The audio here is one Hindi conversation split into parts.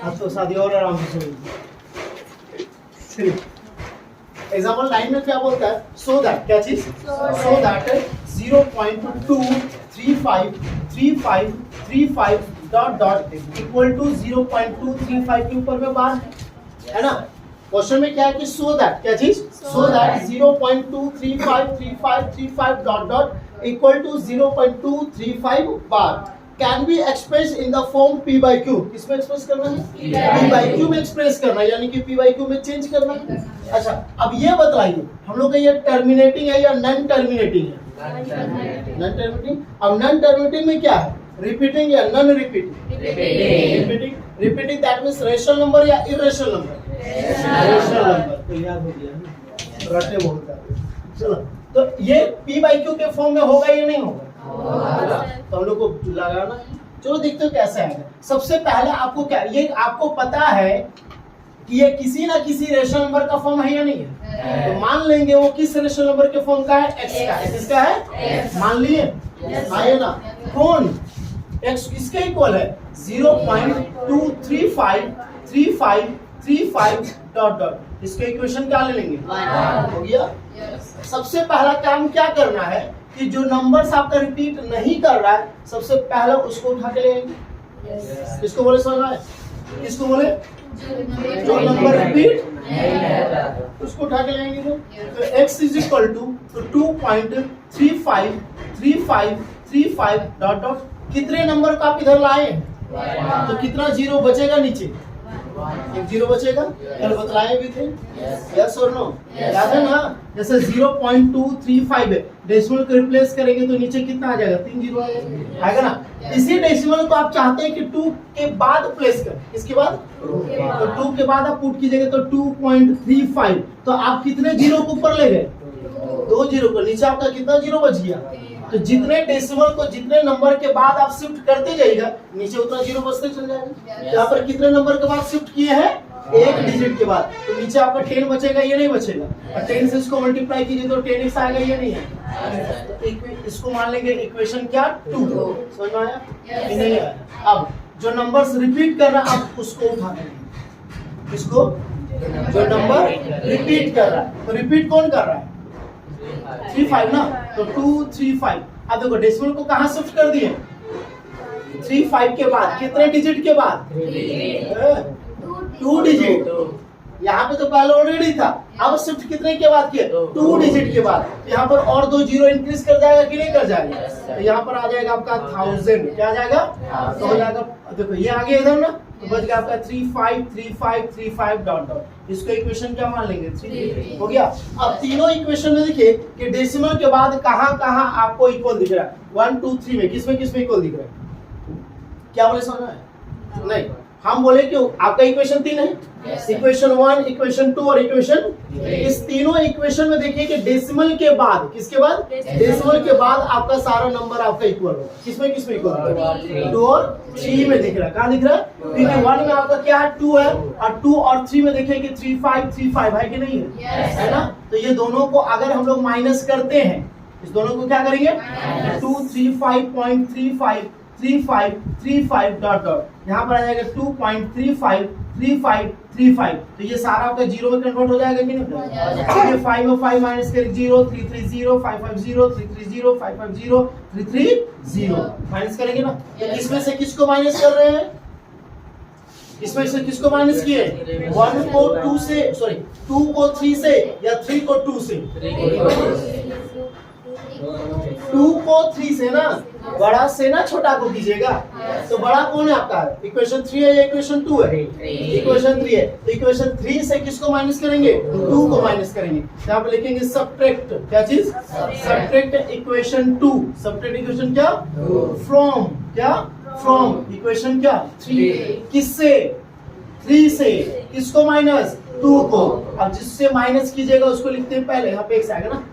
अब तो शादी और आराम से चलिए। एग्जाम्पल 9 में क्या बोलता है? सो दैट, क्या चीज? So that 0.2353535 dot dot equal to 0.235 के ऊपर में बार है ना। क्वेश्चन में क्या है कि सो दैट, क्या चीज? So that 0.2353535 dot dot equal to 0.235 bar can be express in the form p by q। किसमें एक्सप्रेस करना है? p by q में एक्सप्रेस करना है, यानी कि p by q में चेंज करना है। अच्छा, अब ये बतलाइए हम लोग का ये टर्मिनेटिंग है या नॉन टर्मिनेटिंग है? Non terminating. अब नॉन टर्मिनेटिंग में क्या है? रिपीटिंग या non repeating? Repeating. Repeating that means rational number या इरेशनल नंबर? Rational number. तो याद हो गया ना, रटे बहुत है। चलो, तो ये p by q के फॉर्म में होगा या नहीं होगा? तो हम लोग को लगाना। चलो देखते हो कैसे आएगा। सबसे पहले आपको क्या, ये आपको पता है कि ये किसी ना किसी रेशनल नंबर का फॉर्म है या नहीं है? तो मान लेंगे वो किस रेशनल नंबर के फॉर्म का है? x का है। किसका है? मान लिए आइए ना। कौन? x किसके इक्वल है? 0.2353535 डॉट डॉट। इसके इक्वेशन क्या ले लेंगे? हो गया। सबसे पहला काम क्या करना है कि जो नंबर्स आपका रिपीट नहीं कर रहा है, सबसे पहले उसको उठा के ले आएंगे। किसको बोले समझ में? किसको बोले? जो नंबर रिपीट उसको उठा के ले आएंगे। तो x is equal to 2.353535 dot dot. कितने नंबर को आप इधर लाए? तो कितना जीरो बचेगा नीचे? एक जीरो बचेगा। कल बतलाए भी थे, यस और नो? याद है ना? जैसे 0.235 है, डेसिमल को रिप्लेस करेंगे तो नीचे कितना आ जाएगा? 3 जीरो आएगा ना। इसी डेसिमल को आप चाहते हैं कि 2 के बाद प्लेस कर। इसके बाद तो 2 के बाद आप पुट कीजिएगा तो 2.35। तो आप कितने जीरो को ऊपर ले गए? 2 जीरो को। नीचे आपका कितना जीरो बच गया? तो जितने डेसिमल को जितने नंबर के बाद आप शिफ्ट करते जाइएगा, नीचे उतना जीरो बचते चल जाएगा। यहाँ पर कितने नंबर के बाद शिफ्ट किए हैं? एक डिजिट के बाद। तो नीचे आपका 10 बचेगा, ये नहीं बचेगा। और 10 से इसको मल्टीप्लाई कीजिए तो 10x आएगा, ये नहीं है। तो इसको मान लेंगे इक्वेशन क्या? 2। समझ में आया? नहीं आया। अब जो नंबर्स रिपीट कर रहा है आप उसको उठा लेंगे। इसको जो नंबर रिपीट कर रहा है, तो रिपीट कौन कर रहा है? 35 ना। तो 235। अब देखो डेसिमल को कहां शिफ्ट कर दिए? 35 के बाद कितने डिजिट के बाद? 2 डिजिट। यहाँ पे तो पहले ऑलरेडी था, अब शिफ्ट कितने के बाद किया? 2 डिजिट के बाद। यहाँ पर और 2 जीरो इंक्रीज कर जाएगा कि नहीं कर जाएगा? तो यहाँ पर आ जाएगा आपका 1000। क्या आ जाएगा? तो हो जाएगा, देखो ये आगे इधर ना, तो बच गया आपका 353535 डॉट डॉट। इसको इक्वेशन क्या मान लेंगे? 3 हो गया। अब तीनों इक्वेशन में देखिए कि डेसिमल के बाद कहां कहां आपको इक्वल दिख रहा है? 1 2 3 में किसमें किसमें इक्वल दिख रहा है? क्या बोले समझ में? नहीं, हम बोले कि आपका इक्वेशन 3 है। इक्वेशन 1, इक्वेशन 2 और इक्वेशन 3। इस तीनों इक्वेशन में देखिए कि डेसिमल के बाद, किसके बाद? डेसिमल के बाद आपका सारा नंबर आपका इक्वल होगा। किसमें किसमें इक्वल होगा? 2 और 3 में दिख रहा है। कहां दिख रहा है? क्योंकि 1 में आपका क्या है? 2 है, और 2 और 3 में देखिए कि 3535 है कि नहीं है? है ना। तो ये दोनों को अगर हम लोग माइनस करते हैं, इस दोनों को क्या करेंगे? 235.3535 डॉट डॉट। यहाँ पर आ जाएगा 2.353535। तो ये सारा आपका जीरो में कन्वर्ट हो जाएगा कि नहीं? 5 में 5 माइनस कर 0 330 550 330 550 330 माइनस करेंगे ना। तो इसमें से किसको माइनस कर रहे हैं? इसमें से किसको माइनस किए? 1 को 2 से, सॉरी 2 को 3 से, या 3 को 2 से? 2 को 3 से ना, बड़ा से ना छोटा को कीजिएगा। तो बड़ा कौन है आपका? इक्वेशन 3 है या इक्वेशन 2 है? इक्वेशन 3 है। तो इक्वेशन 3 से किसको माइनस करेंगे? 2 को माइनस करेंगे। यहाँ पे लिखेंगे सब्ट्रैक्ट। क्या चीज? Subtract equation 2। सब्ट्रैक्ट इक्वेशन क्या? फ्रॉम। क्या? फ्रॉम इक्वेशन क्या? 3। किससे? 3 से। किसको माइनस? 2 को। अब जिससे माइनस कीजिएगा उसको लिखते हैं पहले। यहाँ पे x आएगा ना,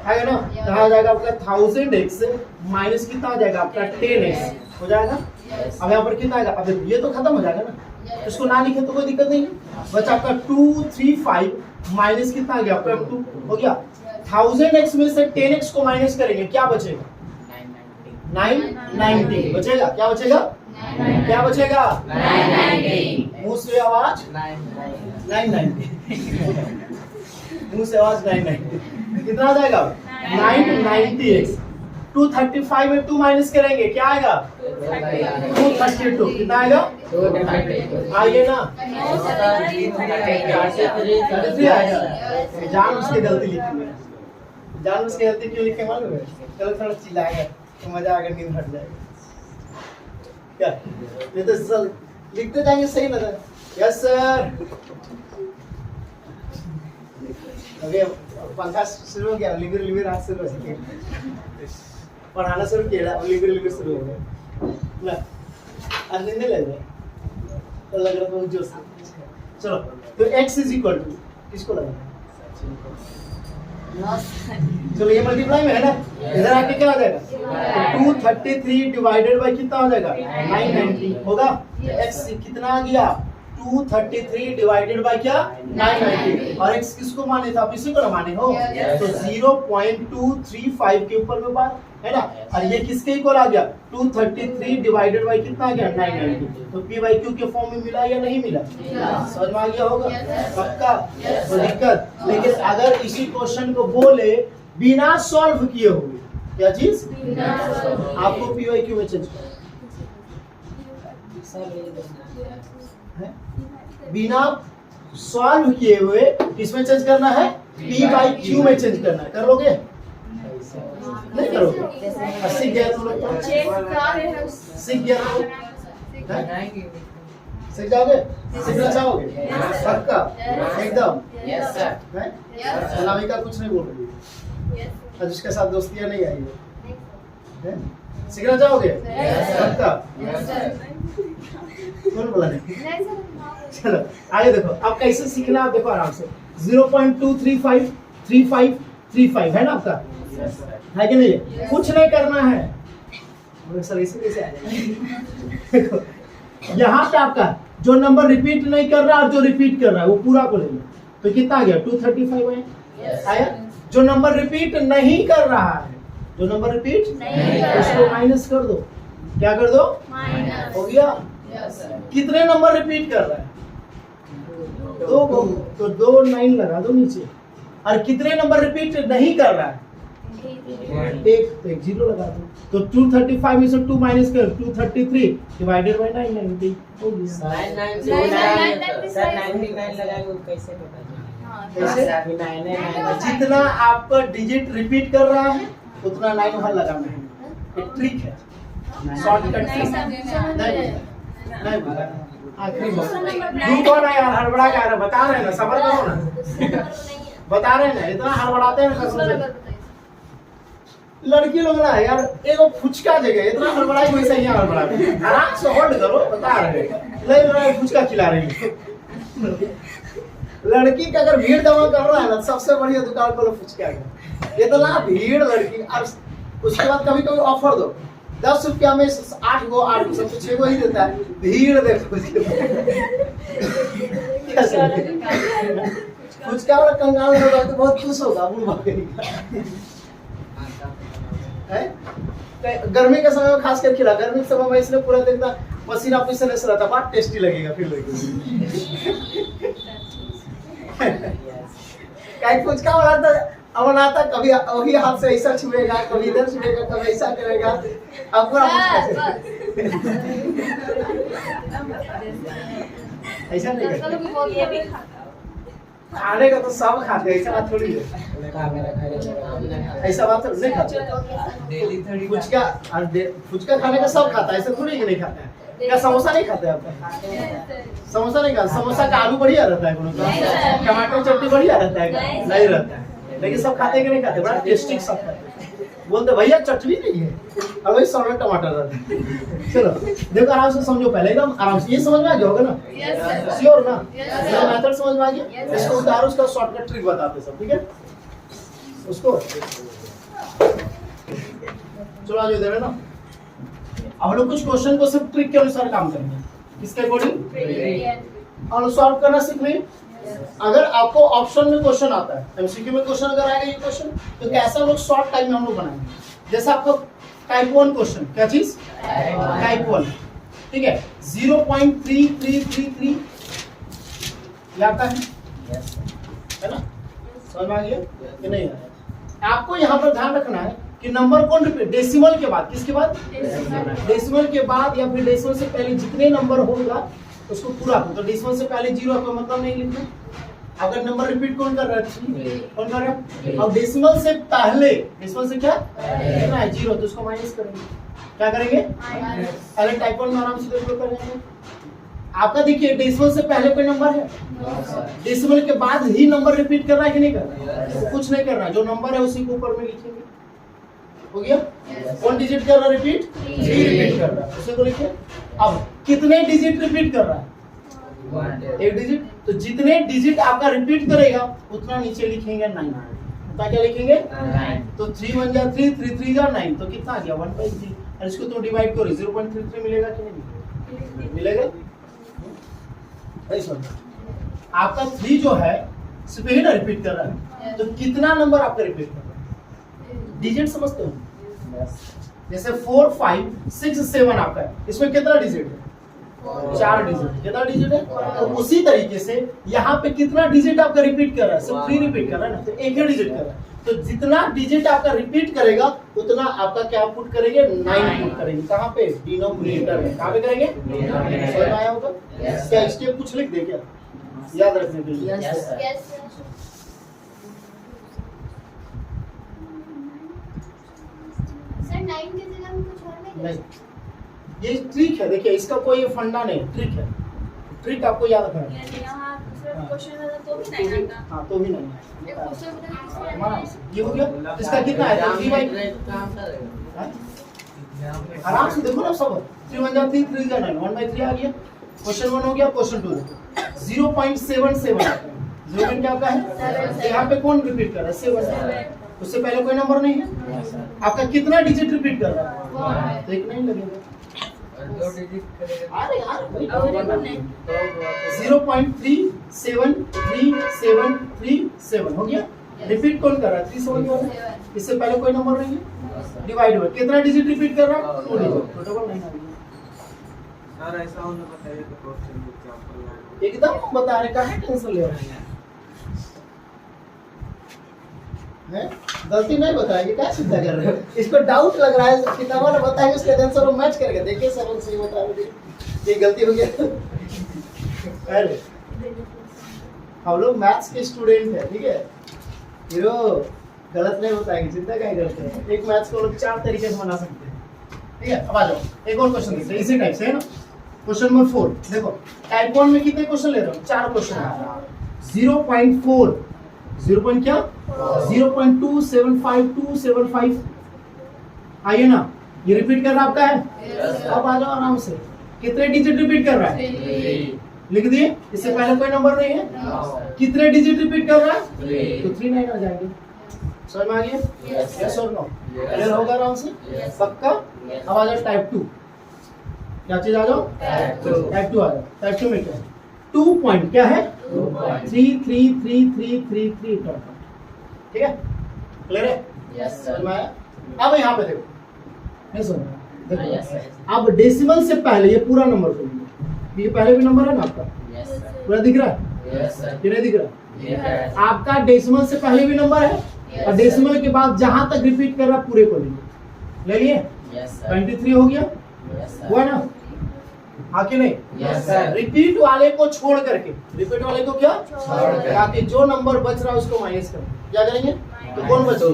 आएगा ना। कहा जाएगा आपका 1000x माइनस कितना आ जाएगा आपका? 10x हो जाएगा। अब यहाँ पर कितना आएगा? अब ये तो खत्म हो जाएगा ना, इसको ना लिखे तो कोई दिक्कत नहीं। बचा आपका 235 माइनस कितना आ गया आपका? 2 हो गया। 1000x में से 10x को माइनस करेंगे, क्या बचेगा? 990 बचेगा। क्या बचेगा? क्या बचेगा? 990। मुंह से आवाज 990 मुंह से आवाज 990 कितना आ जाएगा? 990x। 235 में 2 माइनस करेंगे क्या आएगा? 232। कितना आएगा? आइए ना, 33 आएगा। जान उसकी गलती लिखी है, जान उसकी गलती क्यों लिखे मालूम है? चलो थोड़ा चिल्लाएगा तो मजा आएगा, नींद हट जाएगा। क्या ये तो सब लिखते जाएंगे सही ना? Yes sir. अभी पंखा शुरू हो गया, लिवर लिवर आज शुरू हो गया, पढ़ाना शुरू किया, अब लिवर लिवर शुरू हो गया ना। आज नींद लग गया तो लग रहा बहुत जोश से। चलो तो x इज इक्वल टू किसको लगाना? चलो ये मल्टीप्लाई में है ना, इधर आके क्या हो जाएगा? 233 डिवाइडेड बाय कितना हो जाएगा? 990 होगा। x कितना आ गया? 233 डिवाइडेड बाय क्या? 990। और x किसको माने थे? आप इसी को ना माने हो। तो 0.235 के ऊपर में बार है ना, और ये किसके इक्वल आ गया? 233 डिवाइडेड बाय कितना आ गया? 990। तो p बाय q के फॉर्म में मिला या नहीं मिला? समझ में आ गया होगा पक्का? तो दिक्कत, लेकिन अगर इसी क्वेश्चन को बोले बिना सॉल्व किए हुए, क्या चीज? आपको p बाय q में चेंज करना है, बिना सॉल्व किए हुए किसमें चेंज करना है? p बाय q में चेंज करना है। कर लोगे? नहीं करोगे? सीख गया तुम लोग? सीख गया तुम लोग? सीख जाओगे? सीखना चाहोगे पक्का? एकदम अनामिका कुछ नहीं बोल रही है, जिसके साथ दोस्तियां नहीं आई है। सीखना चाहोगे पक्का? कौन बोला नहीं? चलो आगे देखो, अब कैसे सीखना आप देखो आराम से। 0.235 है ना आपका, है कि नहीं? कुछ नहीं करना है सर, इसी कैसे आ देखो यहाँ पे आपका जो नंबर रिपीट नहीं कर रहा और जो रिपीट कर रहा है वो पूरा को ले लो। तो कितना आ गया? 235 आया। जो नंबर रिपीट नहीं कर रहा है, जो नंबर रिपीट उसको माइनस कर दो। क्या कर दो? हो गया। कितने नंबर रिपीट कर रहा है? 2 तो 2 9 लगा दो नीचे। और कितने नंबर रिपीट नहीं कर रहा है? एक 0 लगा दो। तो 235 में से 2 माइनस कर 233 डिवाइडेड बाय 990 हो गया। सर 99 लगाएंगे कैसे पता? जितना आपका डिजिट रिपीट कर रहा है उतना 9 वहां लगाना है। एक ट्रिक है, शॉर्टकट ट्रिक। नहीं आखिरी कौन है यार? हड़बड़ा क्या रहा? बता रहे ना, सबर करो ना, बता रहे ना, इतना हड़बड़ाते हैं लड़की लोग ना यार। एक फुचका जगह इतना हड़बड़ाई, वैसा ही हड़बड़ा, आराम से होल्ड करो। बता रहे ले फुचका खिला रही है लड़की का। अगर भीड़ जमा कर रहा है ना, सबसे बढ़िया दुकान खोलो फुचका का। इतना भीड़ लड़की, और उसके बाद कभी कभी ऑफर दो 10 रुपया में 8 गो 6 गो ही देता है। भीड़ देखो फुचका वाला कंगाल होगा तो बहुत खुश होगा बुढ़वा है। गर्मी के समय में खास कर खिला, गर्मी के समय में इसलिए पूरा देखना पसीना पसीना से रहता, बहुत टेस्टी लगेगा फिर फुचका बनाता कभी वही हाथ से ऐसा छुएगा, कभी इधर छुएगा, कभी ऐसा करेगा। अब पूरा ऐसा नहीं खाने का तो सब खाते, ऐसा बात थोड़ी है, ऐसा बात नहीं खाते। फुचका खाने का सब खाता है, ऐसा थोड़ी है नहीं खाता है। क्या समोसा नहीं खाते आपका? समोसा नहीं खाता। समोसा का आलू बढ़िया रहता है, टमाटर चटनी बढ़िया रहता है, नहीं रहता है। लेकिन सब खाते कि नहीं खाते? बड़ा टेस्टी सब खाते। बोलते भैया चटनी नहीं है, और वही सॉल्ट टमाटर रहता है। चलो देखो आराम से समझो, पहले एकदम आराम से। ये समझ में आ गया होगा ना? श्योर ना? मेथड समझ में आ गया? इसको उतारो, उसका शॉर्टकट ट्रिक बताते सब, ठीक है? उसको चलो आज इधर है ना, हम लोग कुछ क्वेश्चन को सिर्फ ट्रिक के अनुसार काम करेंगे। किसके अकॉर्डिंग? और सॉल्व करना सीख लें। अगर आपको ऑप्शन में क्वेश्चन आता है, एमसीक्यू में क्वेश्चन अगर आएगा ये क्वेश्चन, तो कैसा लोग शॉर्ट टाइम में हम लोग बनाएंगे। जैसे आपको टाइप 1 क्वेश्चन, क्या चीज? टाइप 1, ठीक है। 0.3333 ये आपका है ना? समझ में आ गया कि नहीं आया? आपको यहाँ पर ध्यान रखना है कि नंबर कौन रिपीट, डेसिमल के बाद, किसके बाद? डेसिमल के बाद या फिर डेसिमल से पहले जितने नंबर होगा उसको पूरा करो। तो डेसिमल से पहले 0 का मतलब नहीं लिखना। अगर नंबर रिपीट कौन कर रहा है? कौन कर रहा है? अब डेसिमल से पहले, डेसिमल से क्या करना है? 0, तो उसको माइनस करेंगे। क्या करेंगे? पहले टाइप 1 में आराम से देखो करेंगे। आपका देखिए डेसिमल से पहले कोई नंबर है? डेसिमल के बाद ही नंबर रिपीट कर रहा है कि नहीं कर रहा है? तो कुछ नहीं करना, जो नंबर है उसी को ऊपर में लिखेंगे। हो गया? कौन डिजिट कर रहा है रिपीट? 3 रिपीट कर रहा है, उसे को लिखिए। अब कितने डिजिट रिपीट कर रहा है? 1 डिजिट। तो जितने डिजिट आपका रिपीट करेगा उतना नीचे लिखेंगे 9। उतना क्या लिखेंगे? 9। तो 3 1 जा 3, 3 3 जा 9, तो कितना आ गया? 1/3। और इसको तुम डिवाइड करो, 0.33 मिलेगा कि नहीं मिलेगा? नहीं समझ। आपका 3 जो है सिर्फ ही ना रिपीट कर रहा है, तो कितना नंबर आपका रिपीट कर रहा है? डिजिट समझते हो? जैसे 4 5 6 7 आपका है, इसमें कितना डिजिट है? 4 डिजिट। कितना डिजिट है? तो उसी तरीके से यहाँ पे कितना डिजिट आपका रिपीट कर रहा है? सिर्फ 3 रिपीट कर रहा है ना, तो एक ही डिजिट कर रहा है। तो जितना डिजिट आपका रिपीट करेगा उतना आपका क्या पुट करेंगे? 9 पुट करेंगे। कहाँ पे? डिनोमिनेटर में। कहाँ पे करेंगे? समझ में आया होगा? क्या स्टेप कुछ लिख दे क्या याद रखने के लिए? सर 9 की जगह में कुछ और नहीं, ये ट्रिक है। देखिए इसका कोई फंडा नहीं, ट्रिक है। ट्रिक आपको याद रखना है। यानी यहाँ दूसरा क्वेश्चन वाला तो भी नहीं आता। हाँ, तो भी नहीं। एक क्वेश्चन बता हाँ, ये हो गया। इसका कितना है? 3 बाई आराम से देखो ना सब। 3 1 जा 3, 3 जा 9, 1/3 आ गया। क्वेश्चन 1 हो गया। क्वेश्चन 2 देखो 0.77 आता है। 0 क्या है? यहाँ पे कौन रिपीट कर रहा है? 7। उससे पहले कोई नंबर नहीं है। आपका कितना डिजिट रिपीट कर रहा है? तो एक नहीं लगेगा। अरे यार 0.373737 हो गया। रिपीट कौन कर रहा है? 3 7 वाला। इससे पहले कोई नंबर नहीं है। डिवाइड हुआ, कितना डिजिट रिपीट कर रहा है? 2 डिजिट। तो डबल नहीं आ गया। सर ऐसा होने बताइए तो क्वेश्चन एग्जांपल एकदम बता रहे, काहे टेंशन ले रहे हैं? गलती नहीं बताएंगे, क्या चिंता कर रहे हो? इसको डाउट लग रहा है, किताब वाला बताएंगे उसके आंसर वो मैच करके देखिए। 7 सही बता रहे, ये गलती हो गया। अरे हम लोग मैथ्स के स्टूडेंट हैं, ठीक है? हीरो गलत नहीं बताएंगे, चिंता क्या करते हैं? एक मैथ्स को लोग 4 तरीके से बना सकते हैं, ठीक है? अब आ जाओ एक और क्वेश्चन देखते हैं इसी टाइप से, है ना? क्वेश्चन नंबर 4 देखो। टाइप 1 में कितने क्वेश्चन ले रहे हो? 4 क्वेश्चन है। 0.4 0. क्या? 0.275275 आइए ना, ये रिपीट कर रहा आपका है। अब आ जाओ आराम से। कितने डिजिट रिपीट कर रहा है? लिख दिए। इससे पहले कोई नंबर नहीं है। कितने डिजिट रिपीट कर रहा है? तो 3 नहीं आ जाएंगे। समझ में आ गया? यस और नो? क्लियर होगा आराम से? पक्का? अब आ जाओ टाइप 2। क्या चीज आ जाओ? टाइप 2 आ जाओ। टाइप 2 में क्या है? 2 पॉइंट क्या है? 3333333 डॉट। ठीक है? क्लियर है? यस समझ में आया? अब यहाँ पे देखो, नहीं समझ में आया? देखो अब डेसिमल से पहले ये पूरा नंबर खोलिए। ये पहले भी नंबर है ना आपका? यस सर पूरा दिख रहा है? यस सर ये नहीं दिख रहा? ये है आपका डेसिमल से पहले भी नंबर है और डेसिमल के बाद जहां तक रिपीट कर रहा है पूरे को लीजिए। ले लिए? यस सर 23 हो गया। यस सर हुआ ना? हाँ कि नहीं? यस सर रिपीट वाले को छोड़ करके, रिपीट वाले को क्या छोड़ कर। ताकि जो नंबर बच रहा है उसको माइनस करें। क्या करेंगे? तो कौन बच गया?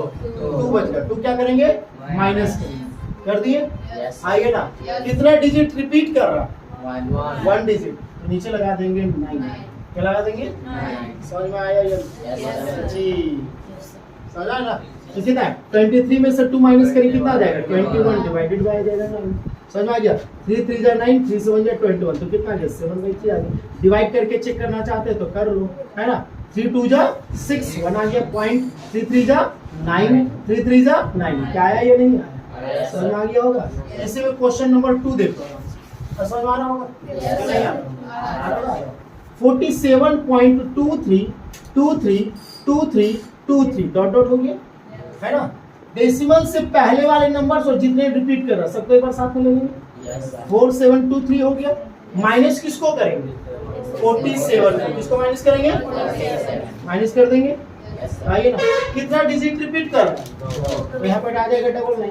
2 बच गया। 2 क्या करेंगे? माइनस करेंगे। कर दिए? यस आइए ना, कितना डिजिट रिपीट कर रहा? 1 1 डिजिट। तो नीचे लगा देंगे 9। क्या लगा देंगे? समझ में आया? ये Yes, जी समझा ना? तो कितना है? 23 में से 2 माइनस करें कितना आ जाएगा? 21 डिवाइडेड बाय आ जाएगा 9। समझ में आ गया? 3 3 जा 9, 3 7 जा 21, तो कितना आ गया? 7/3 आ गया। डिवाइड करके चेक करना चाहते हैं तो कर लो, है ना? 3 2 जा 6, 1 आ गया पॉइंट। 3 3 जा 9, 3 3 जा 9। क्या आया ये नहीं आया? Yes, समझ में आ गया होगा? ऐसे में क्वेश्चन नंबर 2 देखो, समझ में आ रहा होगा? नहीं आ रहा? 47.23232323 डॉट डॉट हो गया, है ना? डेसिमल से पहले वाले नंबर और जितने रिपीट कर रहा है सबको एक बार साथ में ले लेंगे। Yes, sir. 4723 हो गया। माइनस किसको करेंगे? 47 को। किसको माइनस करेंगे? माइनस कर देंगे। Yes, sir. आइए ना, कितना डिजिट रिपीट कर रहा है? तो यहाँ पर आ जाएगा डबल 9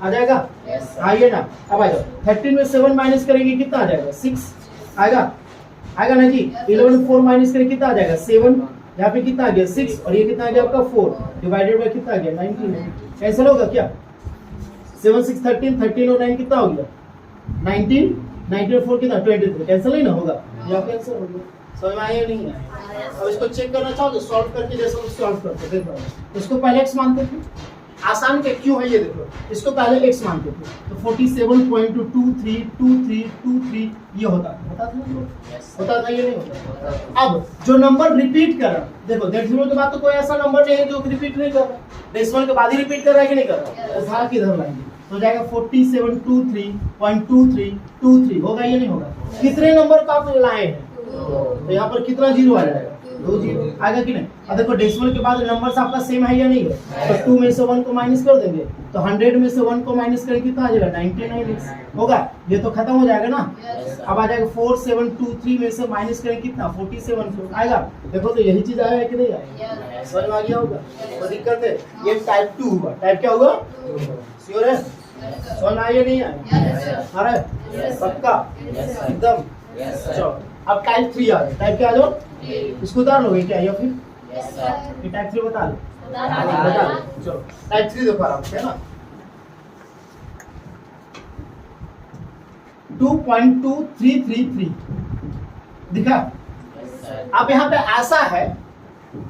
आ जाएगा। Yes, sir. आइए ना, अब आ जाओ 13 में 7 माइनस करेंगे कितना आ जाएगा? 6 आएगा। आएगा ना जी। 11 में 4 माइनस करेंगे कितना आ जाएगा? 7। यहाँ पे कितना आ गया? 6 और ये कितना आ गया आपका? 4 डिवाइडेड बाय कितना आ गया? 19। कैंसिल होगा क्या? 7 6 13 13 और 9 कितना हो गया? 19 19 और 4 कितना? 23। कैंसिल नहीं ना होगा? यहाँ पे आंसर हो गया। समझ में आया नहीं आया? अब इसको चेक करना चाहोगे सॉल्व करके, जैसे हम सॉल्व करते देखो। इसको पहले x मानते थे, आसान के क्यों है ये देखो। इसको पहले x मानते थे तो 47.232323 ये होता था ना? Yes, sir. होता था, ये नहीं होता। अब जो नंबर रिपीट कर रहा है, देखो डेसिमल के बाद तो कोई ऐसा नंबर नहीं है जो रिपीट नहीं कर रहा। डेसिमल के बाद ही रिपीट कर रहा है कि नहीं कर रहा? तो उठा के इधर लाएंगे तो जाएगा 4723.2323 होगा ये नहीं होगा? कितने नंबर का आप लाए हैं? तो यहाँ पर कितना जीरो आ जाएगा? 2 जीरो आएगा कि नहीं? अब देखो डेसिमल के बाद नंबर्स आपका सेम है या नहीं है? तो 2 में से 1 को माइनस कर देंगे तो 100 में से 1 को माइनस करें कितना आ जाएगा? 99 होगा। ये तो खत्म हो जाएगा ना। अब आ जाएगा 4723 में से माइनस करें कितना? 47 आएगा। देखो तो यही चीज आया है कि नहीं आया? समझ में आ गया होगा? तो दिक्कत है ये टाइप 2 हुआ। टाइप क्या हुआ? श्योर है? समझ में आया नहीं आया? आ रहा है पक्का एकदम? Yes, sir. चलो अब टाइप 3 आ गया। टाइप क्या आ जाओ? इसको उतार लोगे क्या या फिर Yes, sir. ये टाइप 3 बता दो? बता दो। चलो टाइप 3 देखो आराम से, है ना? 2.2333 दिखा? Yes, sir. अब यहाँ पे ऐसा है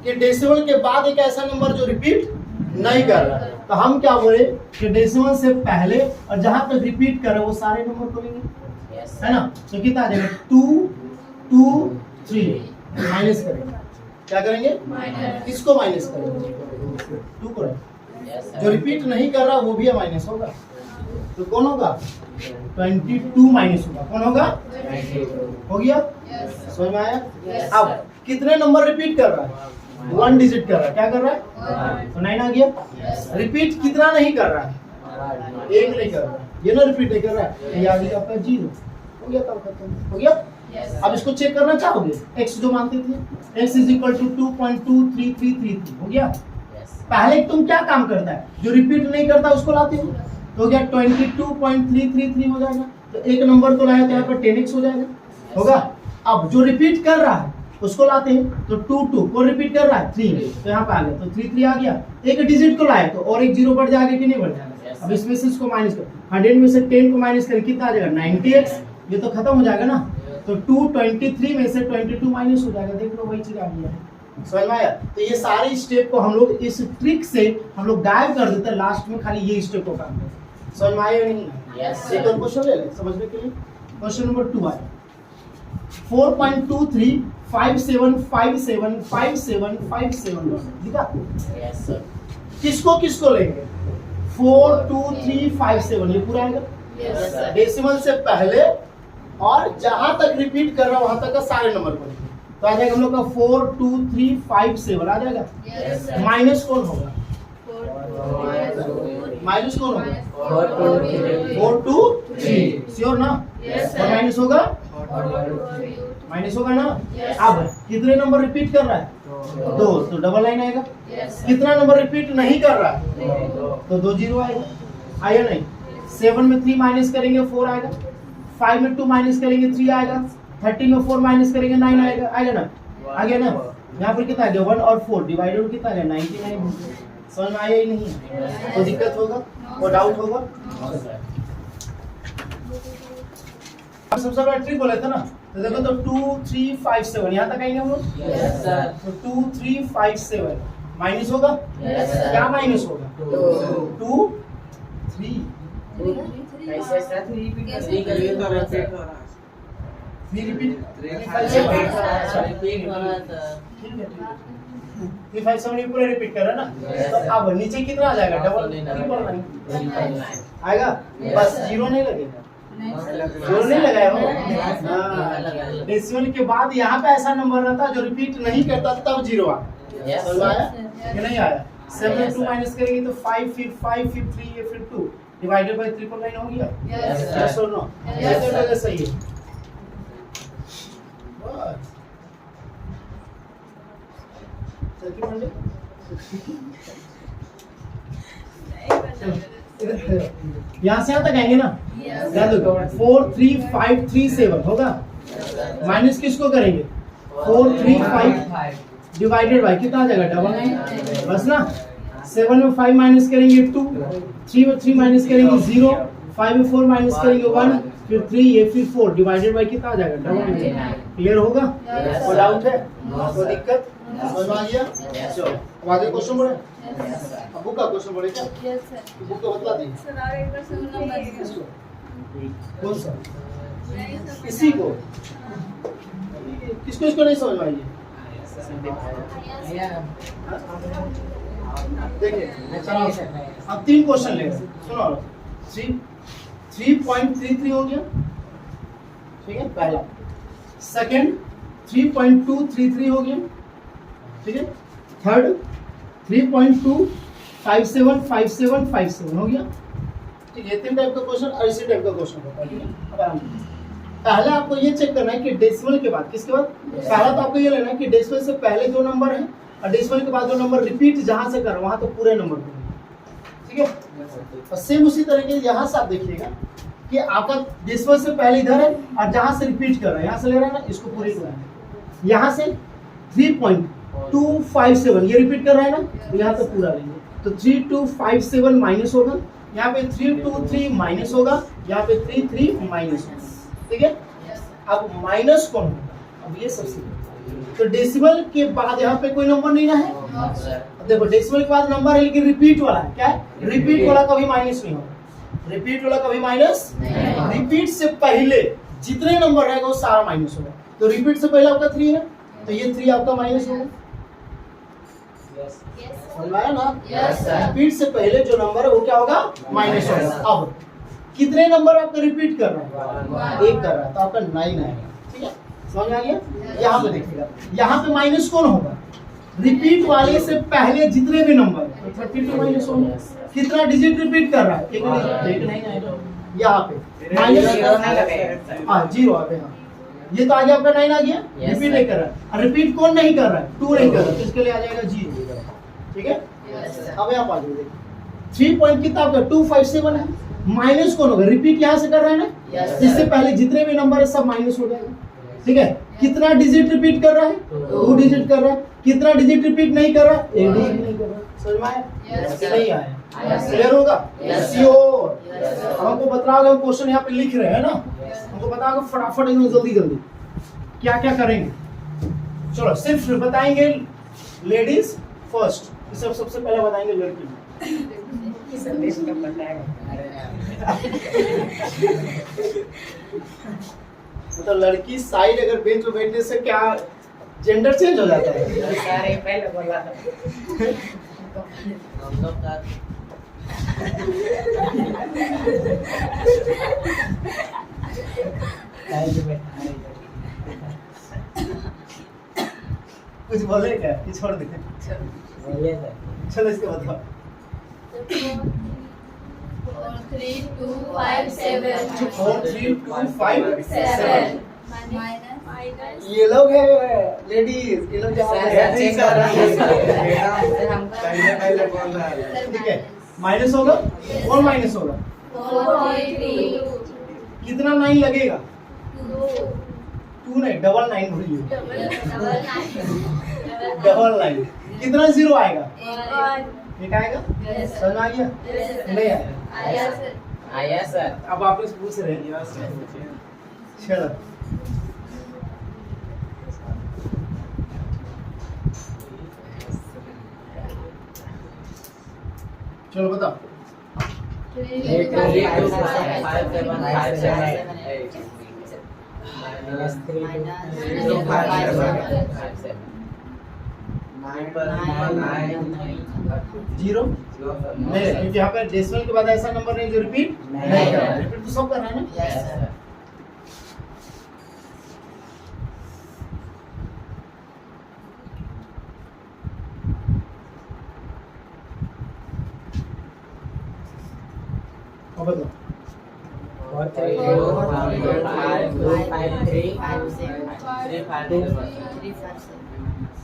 कि डेसिमल के बाद एक ऐसा नंबर जो रिपीट नहीं कर रहा है, तो हम क्या बोले कि डेसिमल से पहले और जहां तक रिपीट कर रहे वो सारे नंबर को लेंगे, Yes, है ना? तो कितना आ जाएगा? 2 2 3 माइनस करेंगे। क्या करेंगे? किसको माइनस करेंगे? 2 को। Yes, sir. जो रिपीट नहीं कर रहा वो भी माइनस होगा। तो कौन होगा? 22 माइनस होगा। कौन होगा? हो गया? समझ में आया? Yes, अब sir. कितने नंबर रिपीट कर रहा है? 1 डिजिट कर रहा है। क्या कर रहा है? तो 9 आ गया। रिपीट कितना नहीं कर रहा है? 1 नहीं कर रहा है। ये ना रिपीट नहीं कर रहा है, ये आ गया आपका 0 हो गया। तब खत्म हो गया। Yes, अब इसको चेक करना चाहोगे? x जो मानते थे x = 2.2333 हो गया। Yes. पहले तुम क्या काम करता है? जो रिपीट नहीं करता उसको लाते हो तो हो गया 22.333 हो जाएगा। तो एक नंबर को लाया तो यहाँ पर 10x हो जाएगा। होगा। अब जो रिपीट कर रहा है उसको लाते हैं तो 2 2 को रिपीट कर रहा है 3 तो यहाँ पे आ गया तो 3 3 आ गया। एक डिजिट को लाया तो और एक 0 बढ़ जाएगा कि नहीं बढ़ जाएगा? Yes. अब इसमें से इसको माइनस कर 100 में से 10 को माइनस करें कितना आ जाएगा? 90x। ये तो खत्म हो जाएगा ना। तो 223 में से 22 माइनस हो जाएगा। देख लो वही चीज आ गया है। समझ में आया? तो ये सारे स्टेप को हम लोग इस ट्रिक से हम लोग गायब कर देते हैं। लास्ट में खाली ये स्टेप को काम करते हैं। समझ में आया या नहीं? Yes, एक और क्वेश्चन ले ले समझने के लिए। क्वेश्चन नंबर 2 आया 4.2357575757 दिखा? Yes, sir. किसको किसको लेंगे? 4 2 3 5 7 ये पूरा आएगा। Yes, sir. डेसिमल से पहले और जहां तक रिपीट कर रहा वहां तक का सारे नंबर को लेंगे। तो आ जाएगा हम लोग का 4 2 3 5 7 आ जाएगा। Yes, sir. माइनस कौन होगा? माइनस कौन होगा? 4 2 3 श्योर ना? और माइनस होगा? माइनस होगा ना? अब कितने नंबर रिपीट कर रहा है? 2 तो डबल लाइन आएगा। कितना नंबर रिपीट नहीं कर रहा है? तो 2 0 आएगा। आया नहीं? 7 में 3 माइनस करेंगे 4 आएगा। 5 में 2 माइनस करेंगे 3 आएगा। 30 में 4 माइनस करेंगे 9 आएगा। आएगा ना? आ गया ना? यहाँ पर कितना आ गया? 1 और 4 डिवाइडेड कितना आ गया? 99। समझ में आया ही नहीं? तो दिक्कत होगा और डाउट होगा। सबसे बड़ा ट्रिक बोले थे ना, तो देखो तो 2 3 5 7 यहाँ तक आएंगे हम लोग। Yes, sir. तो 2 3 5 7 माइनस होगा। Yes, sir. क्या माइनस होगा? 2 3 कैसे sir? ये तो repeat हो रहा है. 3 रिपीट Repeat ठीक हो रहा था. है 3 5 7 ये पूरे रिपीट कर रहा है ना। तो अब नीचे कितना आ जाएगा? डबल ट्रिपल लाइन आएगा। बस 0 नहीं लगेगा। जोर नहीं लगाया हो। डेसिमल के बाद यहाँ पे ऐसा नंबर रहता जो रिपीट नहीं करता तब 0 आया। Yes, समझ में आया कि नहीं आया? 7 में Yes, 2 sir. माइनस करेंगे तो 5 फिर 3 ये फिर 2 डिवाइडेड बाय 999 हो गया। Yes, sir. यस और नो? Yes, ये sir. तो सही है। बस सर्किट पंडित यहाँ से यहाँ तक आएंगे ना? याद रखो 4 3 5 3 7 होगा। माइनस किसको करेंगे? 4 3 5 डिवाइडेड बाय कितना आ जाएगा? डबल 9 बस ना। 7 में 5 माइनस करेंगे 2, 3 में 3 माइनस करेंगे 0, 5 में 4 माइनस करेंगे 1, फिर 3 ये फिर 4 डिवाइडेड बाय कितना आ जाएगा? डबल 9। क्लियर होगा? कोई डाउट है? कोई दिक्कत? समझ में आ गया? चलो अब आगे क्वेश्चन बढ़े। अब बुक का क्वेश्चन बढ़े क्या? यस सर बुक का बतला दी सर और एक बार सुन नंबर किसको? कौन सा? इसी को किसको इसको नहीं समझ में आई है? देखिए चलो अब 3 क्वेश्चन ले सुनो। 3.33 हो गया, ठीक है पहला। सेकंड 3.233 हो गया, ठीक है। थर्ड 3.2575757 हो गया, ठीक है। 3 टाइप का क्वेश्चन और इसी टाइप का क्वेश्चन होता है, ठीक है। अब आराम से पहले आपको ये चेक करना है कि डेसिमल के बाद किसके बाद? पहला तो आपको ये लेना है कि डेसिमल से पहले जो नंबर है और डेसिमल के बाद जो नंबर रिपीट जहां से कर रहा वहां तो पूरे नंबर को, ठीक है। और सेम उसी तरीके से यहाँ से आप देखिएगा कि आपका डेसिमल से पहले इधर है और जहां से रिपीट कर रहा है यहाँ से ले रहा है ना, इसको पूरे को लाना है। यहाँ से 3.257 ये रिपीट कर रहा है ना, तो यहाँ तो पूरा लेंगे। तो 3257 माइनस होगा, यहाँ पे 323 माइनस होगा, यहाँ पे 33 माइनस होगा, ठीक है। अब माइनस कौन होगा? अब ये सबसे तो डेसिमल के बाद यहाँ पे कोई नंबर नहीं रहा है। अब देखो डेसिमल के बाद नंबर है लेकिन रिपीट वाला है, क्या है? रिपीट वाला कभी माइनस नहीं होगा, रिपीट वाला कभी माइनस नहीं। रिपीट से पहले जितने नंबर रहेगा वो सारा माइनस होगा। तो रिपीट से पहले आपका 3 है तो ये 3 आपका माइनस होगा, समझ में आया ना? Yes, sir. रिपीट से पहले जो नंबर है वो क्या होगा? माइनस होगा। अब कितने नंबर आपका रिपीट कर रहा है? 1 कर रहा है तो आपका 9 आएगा, ठीक है। समझ में आ गया? यहाँ पे देखिएगा, यहाँ पे माइनस कौन होगा? रिपीट वाले से पहले जितने भी नंबर है तो 32 माइनस होगा। कितना डिजिट रिपीट कर रहा है? एक नहीं आएगा यहाँ पे माइनस। हाँ 0 आ गया, ये तो आ गया आपका 9 आ गया। Yes, repeat sir. नहीं कर रहा है, और रिपीट कौन नहीं कर रहा है? 2 नहीं कर रहा है, तो इसके लिए आ जाएगा 0, ठीक है। अब यहाँ पर देखिए 3 पॉइंट कितना आपका 257 है, माइनस कौन होगा? रिपीट यहाँ से कर रहा है ना, Yes, sir. इससे पहले जितने भी नंबर है सब माइनस हो जाएगा, ठीक है। कितना डिजिट रिपीट कर रहा है? 2 डिजिट कर रहा है। कितना डिजिट रिपीट नहीं कर रहा? 1 डिजिट नहीं कर रहा। समझ में आया? Yes, sir. नहीं आया? Yes, sir. क्लियर होगा? Yes, sir. Sure. Yes, sir. हमको बताओगे, हम क्वेश्चन यहाँ पे लिख रहे हैं ना, हमको बताओगे फटाफट एकदम जल्दी जल्दी क्या क्या करेंगे। चलो सिर्फ बताएंगे लेडीज फर्स्ट, सब सबसे पहले बताएंगे लड़की। तो लड़की साइड अगर बेंच पे बैठने से क्या जेंडर चेंज हो जाता है? पहले बोला था। हम लोग का कुछ बोले क्या कि छोड़ दे? चलो इसके बताओ। 43257 माइनस ये लोग है लेडीज, ये लोग जहाँ पे है। पहले बोल रहा है। ठीक है, माइनस होगा। कौन माइनस होगा? 432 कितना 9 लगेगा? 2 नहीं, डबल 9 बोलिए। डबल 9 कितना 0 आएगा? एक आएगा। Yes, समझ में आ गया? Yes, sir. नहीं आया? आया सर। अब आप लोग से पूछ रहे हैं। चलो चलो बताओ। 0 नहीं, क्योंकि यहाँ पे डेसिमल के बाद ऐसा नंबर नहीं जो रिपीट नहीं कर रहा है। रिपीट तो सब कर रहा है ना।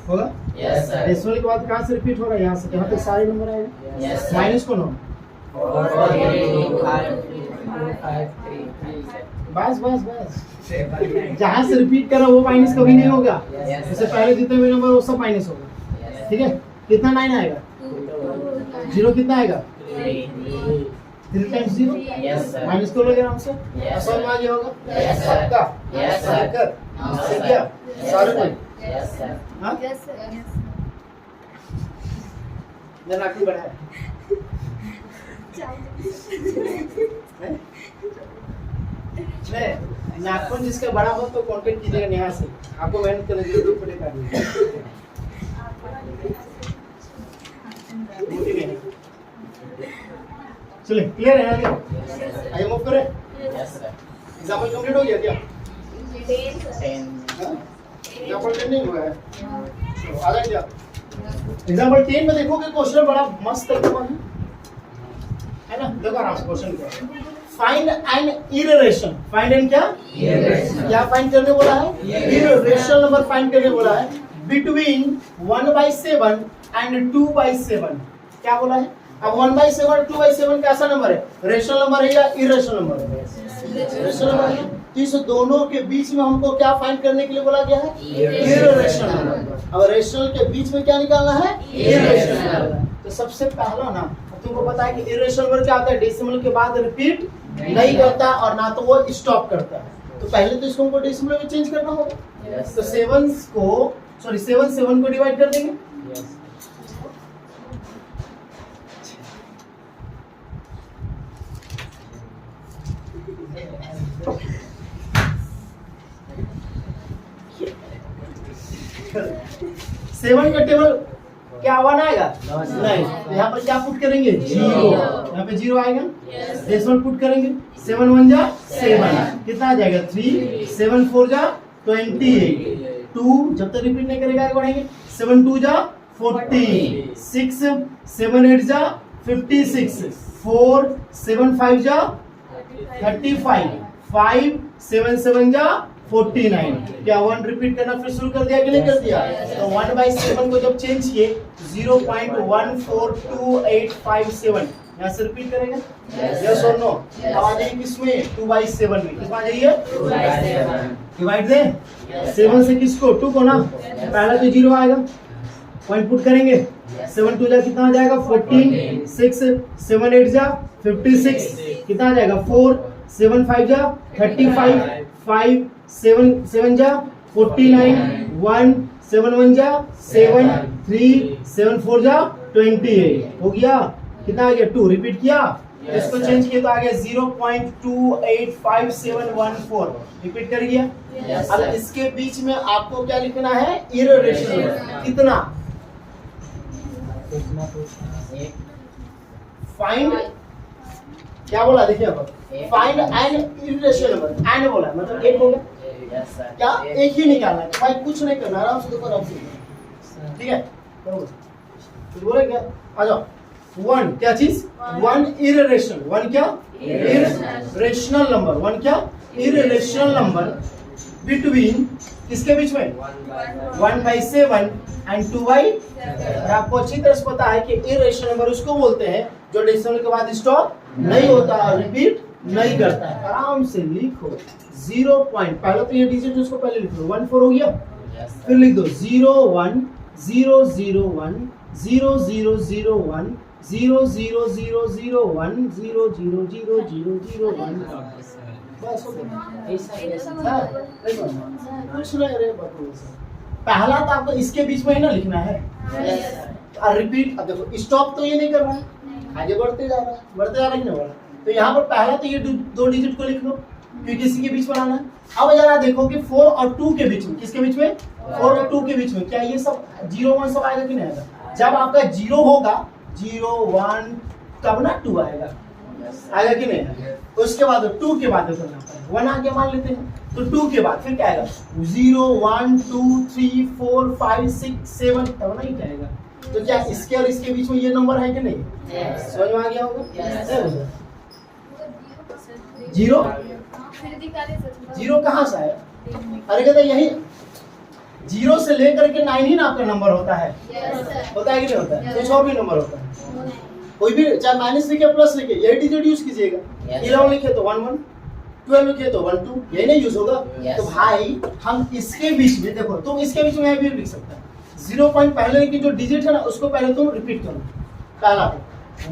होगा? Yes, sir. डेसिमल के बाद कहाँ से रिपीट हो रहा है? यहाँ से। यहाँ पे सारे नंबर आएंगे। Yes, sir. माइनस कौन हो? बस बस बस, जहाँ से रिपीट करा वो माइनस कभी नहीं होगा। Yes, इससे sir. पहले जितने भी नंबर वो सब माइनस होगा। ठीक है? कितना 9 आएगा? 0 कितना आएगा? 3 टाइम्स 0 Yes, sir. माइनस कर लोगे आराम से। Yes, समझ में आ गया होगा? Yes, sir. पक्का? Yes, sir. कर No, से sir. क्या? Yes, सारे sir. कोई? Yes, sir. हाँ? Yes, sir. Yes. जरा आगे बढ़ाए। हैं? नहीं, नाखून जिसका बड़ा हो तो कांटेक्ट कीजिएगा नेहा से। आपको मेहनत करने की जरूरत पड़ेगा। मोटी नहीं है। चलिए, क्लियर है ना? आइए मूव करें। Yes, sir. एग्जाम्पल कंप्लीट हो गया क्या? 10, sir. 10. हाँ? एग्जाम्पल 10 नहीं हुआ है। चलो, आ जाए क्या? एग्जाम्पल 10 में देखो कि क्वेश्चन बड़ा मस्त है ना? देखो आराम से क्वेश्चन क्या है। फाइंड एन इररेशन। फाइंड एन क्या? Irration. क्या फाइंड करने बोला है? इररेशनल नंबर फाइंड करने बोला है बिटवीन 1/7 एंड 2/7। क्या बोला है? अब 1/7 और 2/7 कैसा नंबर है? रेशनल नंबर है या इररेशनल नंबर है? रेशनल नंबर है। तो इस दोनों के बीच में हमको क्या फाइंड करने के लिए बोला गया है? Irrational number. अब रेशनल के बीच में क्या निकालना है? Irrational number. तो सबसे पहला ना तुमको पता है कि इररेशनल नंबर क्या होता है? डेसिमल के बाद रिपीट नहीं करता और ना तो वो स्टॉप करता है। तो पहले तो इसको हमको डेसिमल में चेंज करना होगा। Yes. तो 7 को डिवाइड कर देंगे। Yes. सेवन का टेबल क्या 1 आएगा? No, sir. नहीं। तो यहाँ पर क्या पुट करेंगे? 0। यहाँ पे 0 आएगा। डेसिमल पुट करेंगे। 7 1 जा 7। कितना आ जाएगा? 3। 7 4 जा 28। 2 जब तक रिपीट नहीं करेगा आगे बढ़ेंगे। 7 2 जा 40। 6 7 8 जा 56। 4 7 5 जा 35। 5 7 7 जा 49। क्या 1 रिपीट करना फिर शुरू कर दिया कि नहीं कर दिया? तो 1/7 को जब चेंज किए 0.142857 यहाँ से रिपीट करेंगे। यस और नो? अब आ जाइए किसमें? 2/7 में। किसमें आ जाइए? 2/7. डिवाइड दे 7 से किसको? 2 को ना। पहला तो 0 आएगा। पॉइंट पुट करेंगे। 7 2 जा कितना आ जाएगा? 14। 6 7 8 जा 56। कितना आ जाएगा? 4 7 5 जा 35। 5 7 7 जा 49। 1 7 1 जा 7। 3 7 4 जा 28। हो गया? कितना आ गया? 2 रिपीट किया। इसको चेंज किया तो आ गया 0.285714। रिपीट कर गया। Yes, अब sir. इसके बीच में आपको क्या लिखना है? इररेशनल। कितना? एक. फाइंड क्या बोला? देखिए अब एक. Find an irrational number. An बोला मतलब एक हो गया। Yes, sir. क्या? एक ही निकालना है भाई, कुछ नहीं करना। आराम से देखो, आराम से। ठीक है? करो। कुछ बोले क्या? आ जाओ। 1 क्या चीज? 1 इररेशनल। 1 क्या? Irrational number. 1 क्या? इररेशनल नंबर बिटवीन किसके बीच में? 1/7 एंड 2/। आपको अच्छी तरह से पता है कि इररेशनल नंबर उसको बोलते हैं जो डेसिमल के बाद स्टॉप नहीं होता और रिपीट नहीं करता है। आराम से लिखो 0. पहले तो ये डिजिट उसको पहले लिख लो। 1 4 हो गया। Yes, sir. फिर लिख दो 0 1 0 0 1 0 0 0 1 0 0 0 0 1 0 0 0 0 0 1। बस हो गया। हाँ, देखो। कुछ नहीं रे बाबू। पहला तो आपको इसके बीच में ही ना लिखना है। Yes, sir. और रिपीट। अब देखो स्टॉप तो ये नहीं कर रहा है, आगे बढ़ते जा रहा है, बढ़ते जा रहा है कि नहीं बढ़ रहा है। तो यहाँ पर पहला तो ये 2 डिजिट को लिख लो क्योंकि इसी के बीच में आना है। अब जरा देखो कि 4 और 2 के बीच में, किसके बीच में? 4 और 2 के बीच में क्या ये सब 0 1 सब आएगा कि नहीं आएगा? जब आपका 0 होगा 0 1 तब ना 2 आएगा। आएगा कि नहीं? उसके बाद 2 के बाद करना पड़ेगा। 1 आगे मान लेते हैं तो 2 के बाद फिर क्या आएगा? 0 1 2 3 4 5 6 7 तब ना ही आएगा। तो क्या इसके और इसके बीच में ये नंबर है कि नहीं? Yes. समझ में आ गया होगा? Yes. है उधर? जीरो फिर दिखा दे सर। जीरो कहाँ से आया? अरे कहते यही जीरो से लेकर के 9 ही ना आपका नंबर होता है, यस सर। होता है कि नहीं होता है? Yes. कुछ और भी नंबर होता है, कोई भी, चाहे माइनस लिखे प्लस लिखे, यही डिजिट यूज कीजिएगा। Yes. 11 लिखे तो 1 1, 12 लिखे तो 1 2, यही नहीं यूज होगा। Yes. तो भाई हम इसके बीच में देखो, तुम इसके बीच में भी लिख सकता है 0 पॉइंट पहले की जो डिजिट है ना उसको पहले तुम रिपीट करो। पहला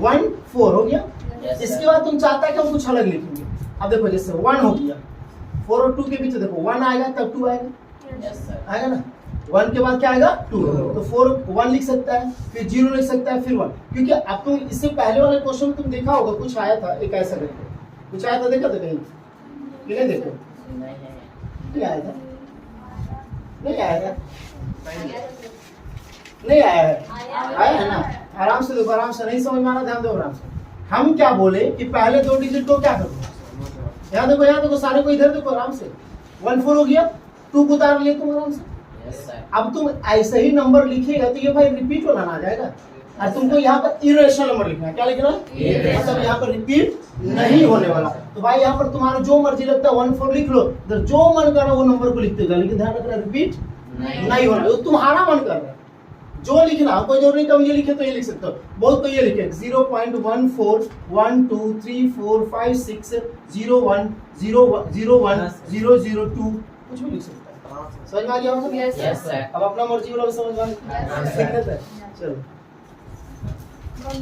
1 4 हो गया, Yes, इसके sir. बाद तुम चाहता है कि हम कुछ अलग लिखेंगे। अब देखो जैसे 1 हो गया, 4 और 2 के बीच देखो 1 आएगा तब 2 आएगा, Yes, sir. आएगा ना। 1 के बाद क्या आएगा 2, तो 4 1 लिख सकता है, फिर 0 लिख सकता है, फिर 1। क्योंकि अब तुम इससे पहले वाले क्वेश्चन में तुम देखा होगा कुछ आया था एक ऐसा करके, कुछ आया था, देखा था कहीं कि नहीं? देखो नहीं, नहीं। नहीं आया था, नहीं आया था, नहीं आया है, आया है ना। आराम से देखो, आराम से, नहीं समझ में आना ध्यान दो आराम से। हम क्या बोले कि पहले 2 डिजिट को क्या करो, यहाँ देखो सारे को इधर देखो आराम से। 1 4 हो गया, 2 को उतार लिए तुम आराम से। Yes, sir. अब तुम ऐसे ही नंबर लिखेगा तो ये भाई रिपीट वाला ना आ जाएगा, और तुमको यहाँ पर इरेशनल नंबर लिखना है। क्या लिखना है? Irrational. मतलब यहाँ पर रिपीट नहीं होने वाला। तो भाई यहाँ पर तुम्हारा जो मर्जी लगता है 1 4 लिख लो, तो जो मन कर रहा है वो नंबर को लिखते जाओ, लेकिन ध्यान रखना रिपीट नहीं होना, वो तुम्हारा मन कर रहा है जो लिखना। कोई जरूरी नहीं कम ये लिखे तो ये लिख सकते हो, बहुत को ये लिखे 0.14 1 2 3 4 5 6 0 1 0 0 1 0 0 2 कुछ भी लिख सकता है। समझ में आ गया होगा? Yes, sir. Yes, sir. अब अपना मर्जी वाला भी समझ में आ Yes, गया? sir. ठीक है, चलो। One.